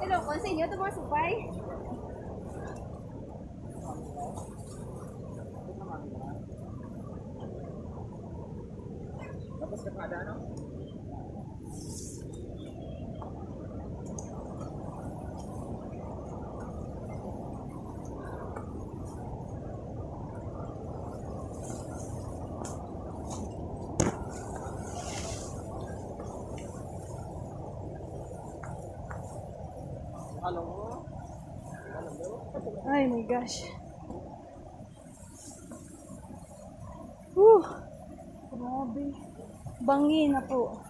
Hello, sa inyo ito mga supay? Tapos kapag ano? Ay my gosh. Whew. Grabe. Bangi na po.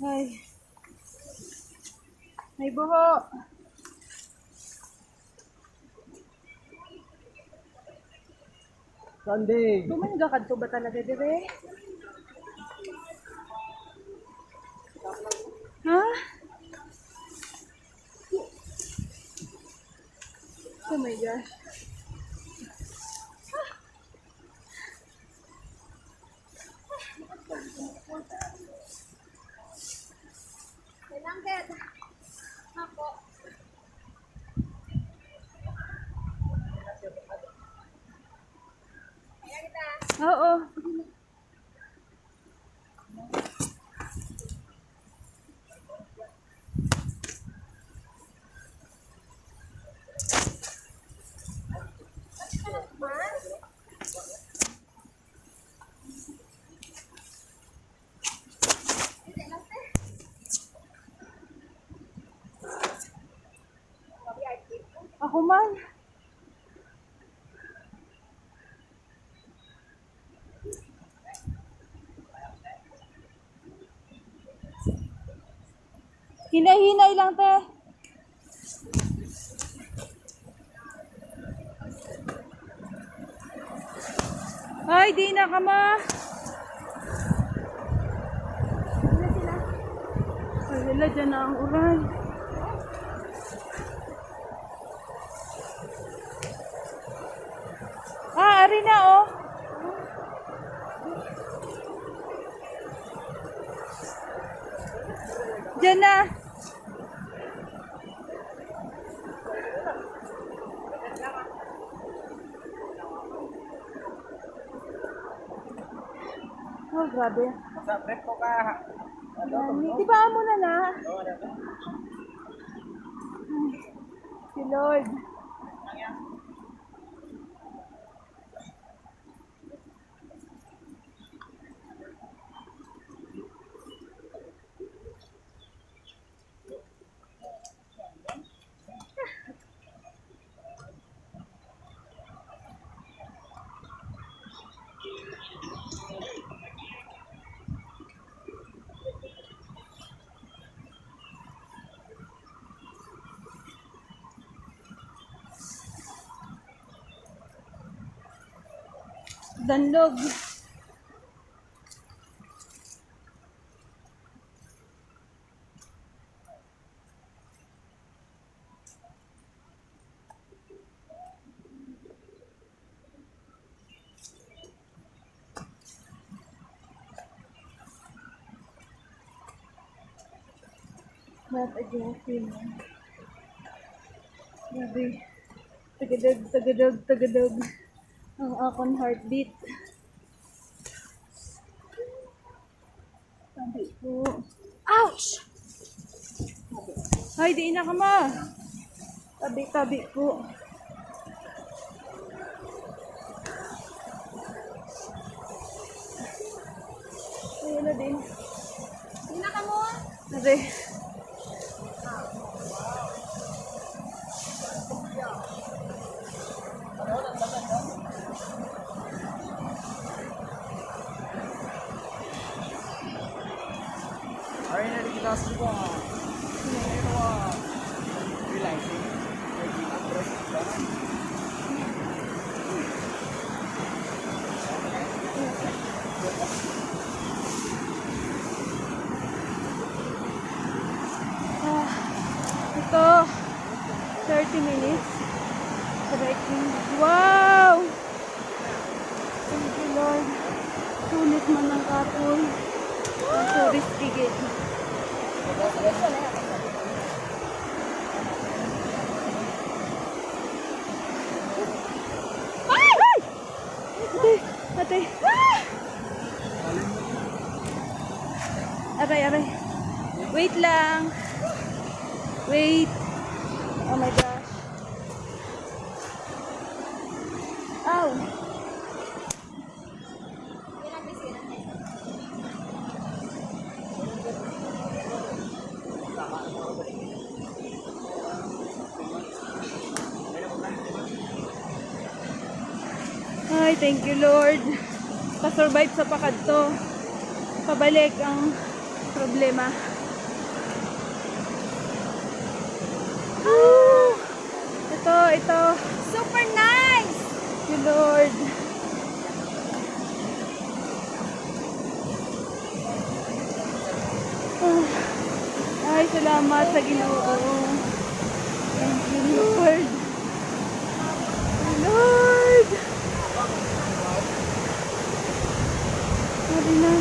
Ay. May buho. Sunday! Dumangga ka to ba talaga, dire? Ha? Oh my gosh. Langket. Ako. Ayan kita. Oo. Ako man. Hinay-hinay lang, te. Ay, di na ka ma. Ay, wala dyan na ang uran. Ah, ari na, oh. Diyan na. Oh, grabe. Sa break ko ka. Di ba mo na na? Si Lord. Danlog. Not again, film. Grabe. Tagadog, tagadog, tagadog. Ang akong heartbeat. Tabi po. Ouch! Ay, di na ka ma. Tabi, tabi po. din. Hindi na ka mo. Ate. Ay, nakikita sa ko. Realizing. Ah, ito. 30 minutes. Trekking. Wow! Thank you, Lord. Sulit man ng kapoy. Ang tourist gate. Ay! Ate! Ate! Aray, aray. Wait lang. Wait. Oh my gosh. Ow. Ay, thank you Lord. Pa-survive sa pakadto. Pabalik ang problema. Woo! Ito. Super nice! Thank you Lord. Ah, ay, salamat sa Ginoo. Thank you Lord. Lord! Sabi na,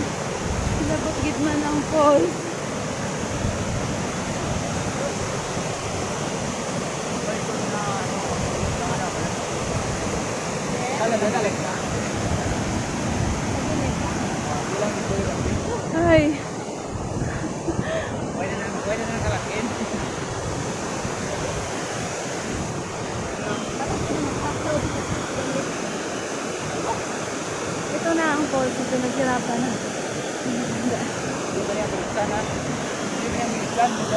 labot gitman ang falls. Ay, Pwede na kalakin. ito na ang falls. Ito nagsirapan na. Hindi ba niya sana? Hindi niya